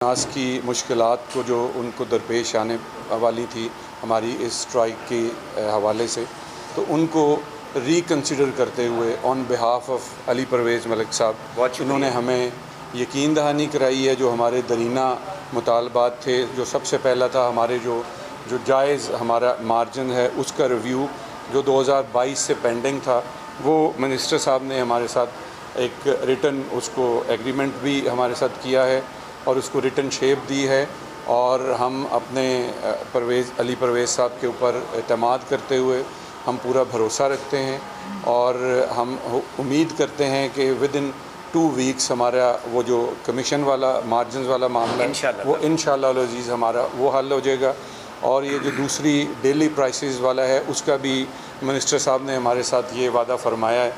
नास की मुश्किलात को जो उनको दरपेश आने वाली थी हमारी इस स्ट्राइक के हवाले से, तो उनको रिकन्सिडर करते हुए on behalf of Ali Parvez Malik sahab, इन्होंने हमें यकीन दहानी कराई है। जो हमारे दरीना मुतालबात थे, जो सबसे पहला था हमारे जो जायज़ हमारा मार्जिन है उसका रिव्यू जो 2022 से पेंडिंग था, वो मिनिस्टर साहब ने हमारे साथ एक रिटन उसको एग्रीमेंट भी हमारे साथ किया है और उसको रिटन शेप दी है। और हम अपने अली परवेज़ साहब के ऊपर एतमाद करते हुए हम पूरा भरोसा रखते हैं और हम उम्मीद करते हैं कि विद इन 2 वीक्स हमारा वो जो कमीशन वाला मार्जिन वाला मामला है वो इंशाअल्लाह अज़ीज़ हमारा वो हल हो जाएगा। और ये जो दूसरी डेली प्राइसेस वाला है उसका भी मिनिस्टर साहब ने हमारे साथ ये वादा फरमाया है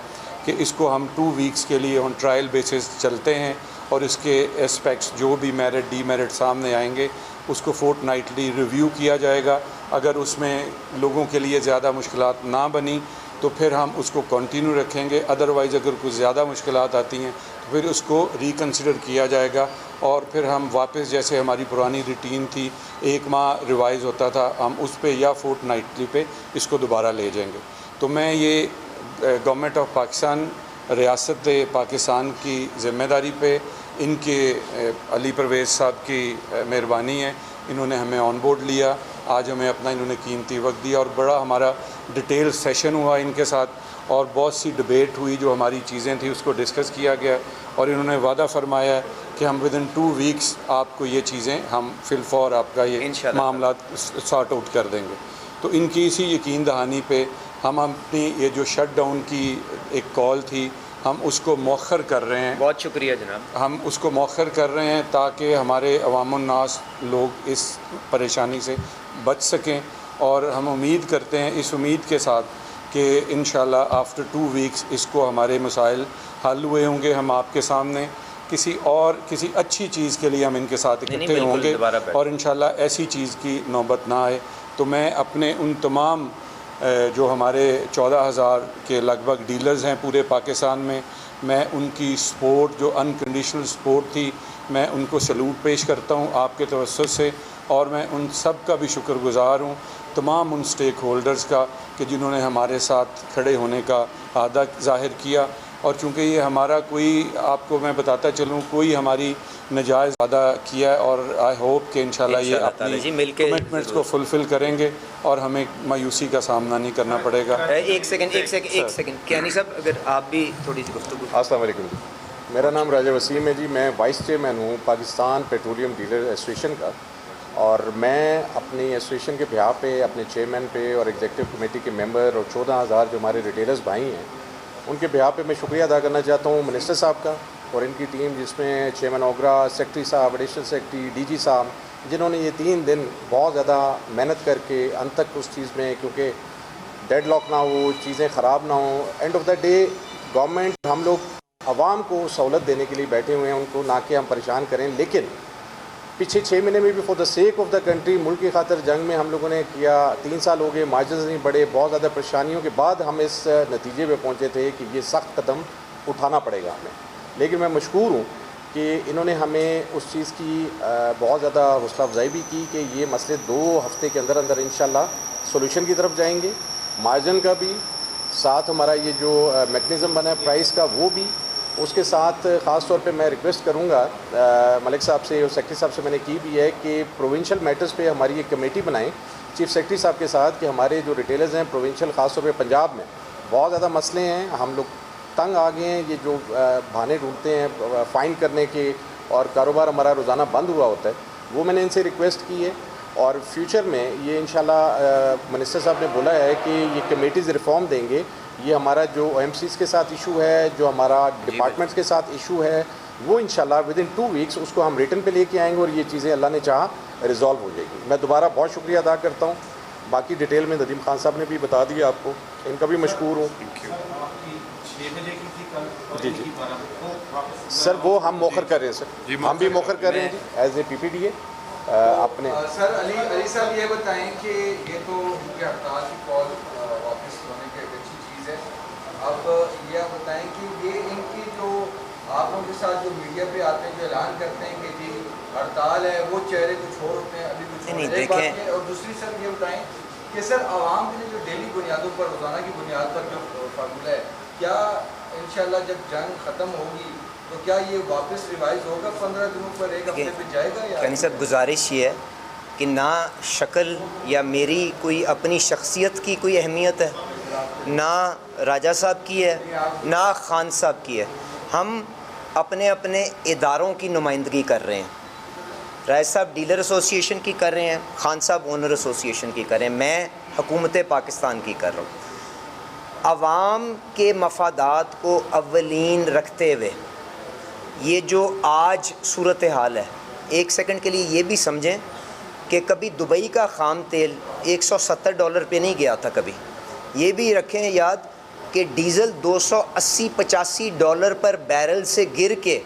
कि इसको हम 2 वीक्स के लिए ऑन ट्रायल बेसिस चलते हैं और इसके एस्पेक्ट्स जो भी मेरिट डीमेरिट सामने आएंगे उसको फोर्टनाइटली रिव्यू किया जाएगा। अगर उसमें लोगों के लिए ज़्यादा मुश्किलात ना बनी तो फिर हम उसको कंटिन्यू रखेंगे, अदरवाइज़ अगर कुछ ज़्यादा मुश्किलात आती हैं तो फिर उसको रिकन्सिडर किया जाएगा और फिर हम वापस जैसे हमारी पुरानी रूटीन थी 1 माह रिवाइज़ होता था, हम उस पे या फोर्टनाइटली पे इसको दोबारा ले जाएंगे। तो मैं ये गवर्नमेंट ऑफ पाकिस्तान रियासत पाकिस्तान की ज़िम्मेदारी पे इनके अली परवेज़ साहब की मेहरबानी है, इन्होंने हमें ऑन बोर्ड लिया, आज हमें अपना इन्होंने कीमती वक्त दिया और बड़ा हमारा डिटेल सेशन हुआ इनके साथ और बहुत सी डिबेट हुई, जो हमारी चीज़ें थी उसको डिस्कस किया गया और इन्होंने वादा फरमाया है कि हम विद इन 2 वीक्स आपको ये चीज़ें हम फिलफौर आपका ये मामला सॉर्ट आउट कर देंगे। तो इनकी इसी यकीन दहानी पे हम अपनी ये जो शट डाउन की एक कॉल थी हम उसको मौखर कर रहे हैं। बहुत शुक्रिया जनाब। हम उसको मौखर कर रहे हैं ताकि हमारे अवामुन्नास लोग इस परेशानी से बच सकें और हम उम्मीद करते हैं इस उम्मीद के साथ कि इंशाल्लाह आफ्टर 2 वीक्स इसको हमारे मसाइल हल हुए होंगे। हम आपके सामने किसी अच्छी चीज़ के लिए हम इनके साथ इकट्ठे होंगे और इंशाल्लाह ऐसी चीज़ की नौबत ना आए। तो मैं अपने उन तमाम जो हमारे 14,000 के लगभग डीलर्स हैं पूरे पाकिस्तान में, मैं उनकी सपोर्ट जो अनकंडीशनल सपोर्ट थी मैं उनको सैल्यूट पेश करता हूं आपके तवज्जुह से और मैं उन सब का भी शुक्रगुज़ार हूं, तमाम उन स्टेक होल्डर्स का कि जिन्होंने हमारे साथ खड़े होने का आदा ज़ाहिर किया। और चूँकि ये हमारा कोई आपको मैं बताता चलूँ कोई हमारी नजायज़ वादा किया है और आई होप कि इंशाल्लाह ये अपनी कमिटमेंट्स को फुलफ़िल करेंगे और हमें मायूसी का सामना नहीं करना पड़ेगा। एक सेकंड कियानी साहब, अगर आप भी थोड़ी सी गुफ्तगू। अस्सलाम वालेकुम, मेरा नाम राजा वसीम है जी, मैं वाइस चेयरमैन हूँ पाकिस्तान पेट्रोलियम डीलर एसोसिएशन का और मैं अपनी एसोसिएशन के बिहाफ पे अपने चेयरमैन पे और एग्जीक्यूटिव कमेटी के मेंबर और 14,000 जो हमारे रिटेलर्स भाई हैं उनके बिहाफ पे मैं शुक्रिया अदा करना चाहता हूँ मिनिस्टर साहब का और इनकी टीम, जिसमें चेयरमैन ओगरा, सेक्रेटरी साहब, एडिशनल सेक्रेटरी, डीजी साहब, जिन्होंने ये 3 दिन बहुत ज़्यादा मेहनत करके अंत तक उस चीज़ में, क्योंकि डेडलॉक ना हो, चीज़ें ख़राब ना हो, end of the day government हम लोग आवाम को सहूलत देने के लिए बैठे हुए हैं, उनको ना कि हम परेशान करें। लेकिन पिछले 6 महीने में भी for the sake of the country, मुल्क की खातिर जंग में हम लोगों ने किया, 3 साल हो गए, मार्जिन नहीं बढ़े, बहुत ज़्यादा परेशानियों के बाद हम इस नतीजे पे पहुँचे थे कि ये सख्त कदम उठाना पड़ेगा हमें। लेकिन मैं मशकूर हूँ कि इन्होंने हमें उस चीज़ की बहुत ज़्यादा हौसला अफजाई भी की कि ये मसले 2 हफ्ते के अंदर अंदर इंशाल्लाह सोल्यूशन की तरफ जाएंगे। मार्जिन का भी साथ हमारा ये जो मैकेनिज़्म बना है प्राइस का वो भी, उसके साथ ख़ास तौर पे मैं रिक्वेस्ट करूँगा मलिक साहब से और सेक्रेटरी साहब से मैंने की भी है कि प्रोविंशियल मैटर्स पे हमारी एक कमेटी बनाएं चीफ सेक्रेटरी साहब के साथ कि हमारे जो रिटेलर्स हैं प्रोविंशियल ख़ास तौर पे पंजाब में बहुत ज़्यादा मसले हैं, हम लोग तंग आ गए हैं, ये जो बहाने ढूंढते हैं फ़ाइन करने के और कारोबार हमारा रोज़ाना बंद हुआ होता है, वो मैंने इनसे रिक्वेस्ट की है। और फ्यूचर में ये इंशाल्लाह मिनिस्टर साहब ने बोला है कि ये कमेटीज़ रिफॉर्म देंगे। ये हमारा जो OMCs के साथ इशू है, जो हमारा डिपार्टमेंट्स के साथ इशू है, वो इंशाल्लाह विद इन 2 वीक्स उसको हम रिटर्न पे लेके आएंगे और ये चीज़ें अल्लाह ने चाहा रिजॉल्व हो जाएगी। मैं दोबारा बहुत शुक्रिया अदा करता हूँ। बाकी डिटेल में नदीम खान साहब ने भी बता दिया आपको, इनका भी मशकूर हूँ। जी जी सर, वो हम मौखर कर रहे हैं सर, हम भी मौखर कर रहे हैं जी एज ए PPDA अपने। सर अली साहब ये बताएं कि ये तो उनके हड़ताल की कॉल वापस होने की एक अच्छी चीज़ है, अब ये आप बताएं कि ये इनकी जो आप लोगों के साथ जो मीडिया पे आते हैं जो ऐलान करते हैं कि जी ہڑتال ہے وہ چہرے کچھ اور ہوتے ہیں ابھی کچھ اور نہیں، ہیں. ایک بات دیکھیں- یہ. اور دوسری سر یہ بتائیں کہ سر عوام کے لیے جو ڈیلی بنیادوں پر روزانہ کی بنیاد پر جو فارمولہ ہے کیا انشاءاللہ جب جنگ ختم ہوگی تو کیا یہ واپس ریوائز ہوگا 15 دنوں پر ایک ہفتے پہ جائے گا یا یعنی صاحب گزارش یہ ہے کہ نہ شکل یا میری کوئی اپنی شخصیت کی کوئی اہمیت ہے، نہ راجہ صاحب کی ہے، نہ خان صاحب کی ہے. ہم اپنے اپنے اداروں کی نمائندگی کر رہے ہیں. راجہ صاحب ڈیلر ایسوسی ایشن کی کر رہے ہیں، خان صاحب اونر ایسوسی ایشن کی کر رہے ہیں، میں حکومت پاکستان کی کر رہا ہوں. عوام کے مفادات کو اولین رکھتے ہوئے یہ جو آج صورتحال ہے، ایک سیکنڈ کے لیے یہ بھی سمجھیں کہ کبھی دبئی کا خام تیل $170 پہ نہیں گیا تھا. کبھی یہ بھی رکھیں یاد کہ ڈیزل $280-85 پر بیرل سے گر کے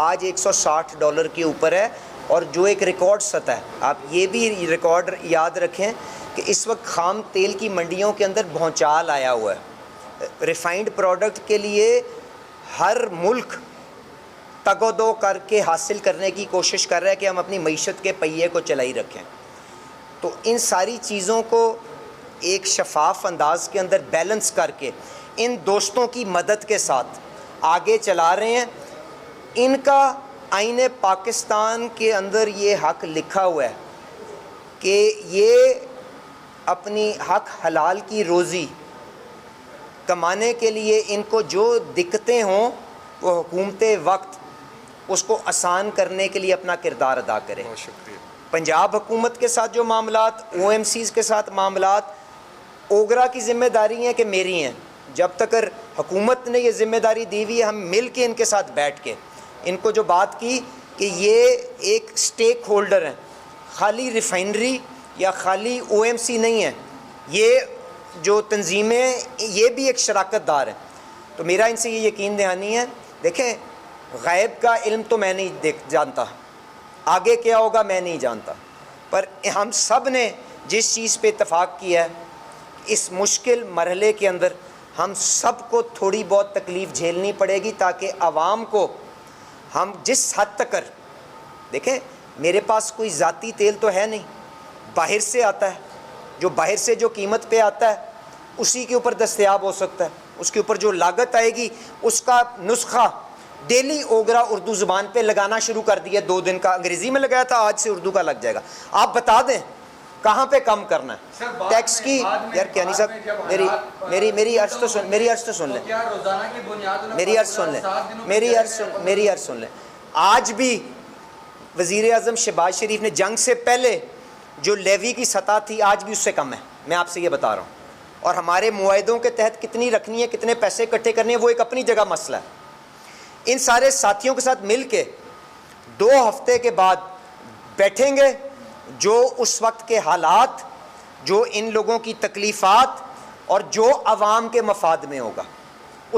آج $160 کے اوپر ہے، اور جو ایک ریکارڈ سطح ہے. آپ یہ بھی ریکارڈ یاد رکھیں کہ اس وقت خام تیل کی منڈیوں کے اندر بھونچال آیا ہوا ہے. ریفائنڈ پروڈکٹ کے لیے ہر ملک تگ و دو کر کے حاصل کرنے کی کوشش کر رہا ہے کہ ہم اپنی معیشت کے پہیے کو چلائی رکھیں. تو ان ساری چیزوں کو ایک شفاف انداز کے اندر بیلنس کر کے ان دوستوں کی مدد کے ساتھ آگے چلا رہے ہیں. ان کا آئین پاکستان کے اندر یہ حق لکھا ہوا ہے کہ یہ اپنی حق حلال کی روزی کمانے کے لیے ان کو جو دقتیں ہوں وہ حکومت وقت اس کو آسان کرنے کے لیے اپنا کردار ادا کرے. بہت شکریہ. پنجاب حکومت کے ساتھ جو معاملات، او ایم سیز کے ساتھ معاملات، اوگرا کی ذمہ داری ہیں کہ میری ہیں. جب تک حکومت نے یہ ذمہ داری دی ہوئی ہے، ہم مل کے ان کے ساتھ بیٹھ کے ان کو جو بات کی کہ یہ ایک سٹیک ہولڈر ہیں، خالی ریفائنری یا خالی او ایم سی نہیں ہے، یہ جو تنظیمیں یہ بھی ایک شراکت دار ہیں. تو میرا ان سے یہ یقین دہانی ہے. دیکھیں غیب کا علم تو میں نہیں جانتا، آگے کیا ہوگا میں نہیں جانتا، پر ہم سب نے جس چیز پہ اتفاق کیا ہے اس مشکل مرحلے کے اندر ہم سب کو تھوڑی بہت تکلیف جھیلنی پڑے گی تاکہ عوام کو ہم جس حد تک دیکھیں میرے پاس کوئی ذاتی تیل تو ہے نہیں، باہر سے آتا ہے، جو باہر سے جو قیمت پہ آتا ہے اسی کے اوپر دستیاب ہو سکتا ہے. اس کے اوپر جو لاگت آئے گی اس کا نسخہ ڈیلی اوگرا اردو زبان پہ لگانا شروع کر دیا. 2 دن کا انگریزی میں لگایا تھا، آج سے اردو کا لگ جائے گا. آپ بتا دیں کہاں پہ کم کرنا ہے ٹیکس کی. یار کیانی صاحب میری عرض تو سن، میری عرض تو سن لیں، میری عرض سن لیں، میری عرض سن لیں. آج بھی وزیر اعظم شہباز شریف نے جنگ سے پہلے جو لیوی کی سطح تھی آج بھی اس سے کم ہے. میں آپ سے یہ بتا رہا ہوں. اور ہمارے معاہدوں کے تحت کتنی رکھنی ہے، کتنے پیسے اکٹھے کرنے ہیں، وہ ایک اپنی جگہ مسئلہ ہے. ان سارے ساتھیوں کے ساتھ مل کے 2 ہفتے کے بعد بیٹھیں گے، جو اس وقت کے حالات، جو ان لوگوں کی تکلیفات اور جو عوام کے مفاد میں ہوگا